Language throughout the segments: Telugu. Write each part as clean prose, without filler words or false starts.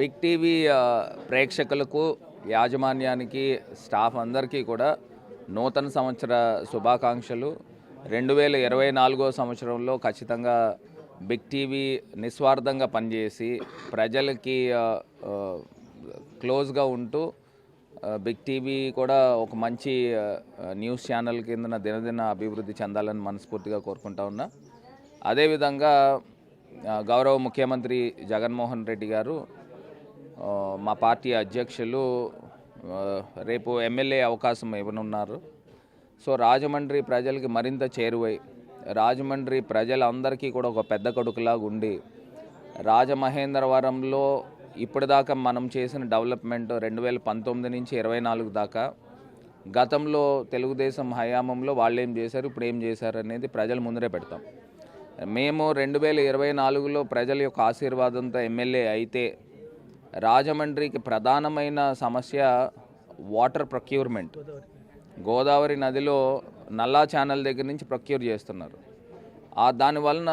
బిగ్ టీవీ ప్రేక్షకులకు యాజమాన్యానికి స్టాఫ్ అందరికీ కూడా నూతన సంవత్సర శుభాకాంక్షలు. 2024 సంవత్సరంలో ఖచ్చితంగా బిగ్ టీవీ నిస్వార్థంగా పనిచేసి ప్రజలకి క్లోజ్గా ఉంటూ బిగ్ టీవీ కూడా ఒక మంచి న్యూస్ ఛానల్ కింద దినదిన అభివృద్ధి చెందాలని మనస్ఫూర్తిగా కోరుకుంటా ఉన్నా. అదేవిధంగా గౌరవ ముఖ్యమంత్రి జగన్మోహన్ రెడ్డి గారు మా పార్టీ అధ్యక్షులు రేపు ఎమ్మెల్యే అవకాశం ఇవ్వనున్నారు. సో రాజమండ్రి ప్రజలకి మరింత చేరువై రాజమండ్రి ప్రజలందరికీ కూడా ఒక పెద్ద కొడుకులాగా ఉండి రాజమహేంద్రవరంలో ఇప్పటిదాకా మనం చేసిన డెవలప్మెంట్ 2019 నుంచి 24 దాకా గతంలో తెలుగుదేశం హయాంలో వాళ్ళు ఏం చేశారు, ఇప్పుడు ఏం చేశారు అనేది ప్రజల ముందరే పెడతాం. మేము 2024లో ప్రజల యొక్క ఆశీర్వాదంతో ఎమ్మెల్యే అయితే రాజమండ్రికి ప్రధానమైన సమస్య వాటర్ ప్రొక్యూర్మెంట్. గోదావరి నదిలో నల్లా ఛానల్ దగ్గర నుంచి ప్రొక్యూర్ చేస్తున్నారు. దానివలన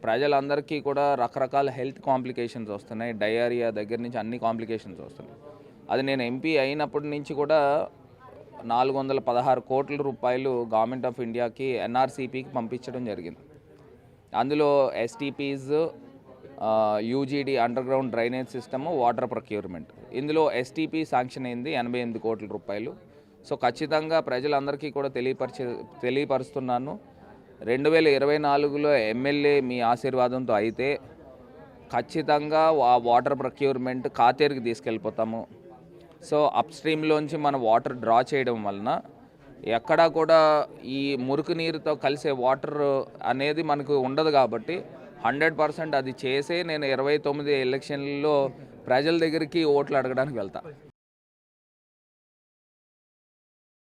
ప్రజలందరికీ కూడా రకరకాల హెల్త్ కాంప్లికేషన్స్ వస్తున్నాయి. డయేరియా దగ్గర నుంచి అన్ని కాంప్లికేషన్స్ వస్తున్నాయి. అది నేను ఎంపీ అయినప్పటి నుంచి కూడా 416 కోట్ల రూపాయలు గవర్నమెంట్ ఆఫ్ ఇండియాకి ఎన్ఆర్సీపీకి పంపించడం జరిగింది. అందులో STPs, UGD under ground drainage system, water procurement. ఇందులో ఎస్టీపీ శాంక్షన్ అయింది 88 కోట్ల రూపాయలు. సో ఖచ్చితంగా ప్రజలందరికీ కూడా తెలియపరుస్తున్నాను, 2024లో ఎమ్మెల్యే మీ ఆశీర్వాదంతో అయితే ఖచ్చితంగా ఆ వాటర్ ప్రొక్యూర్మెంట్ కాతేరుకి తీసుకెళ్ళిపోతాము. సో అప్ స్ట్రీమ్లోంచి మన వాటర్ డ్రా చేయడం వలన ఎక్కడా కూడా ఈ మురికి నీరుతో కలిసే వాటర్ అనేది మనకు ఉండదు. కాబట్టి 100% అది చేసే నేను 29 ఎలక్షన్లలో ప్రజల దగ్గరికి ఓట్లు అడగడానికి వెళ్తాను.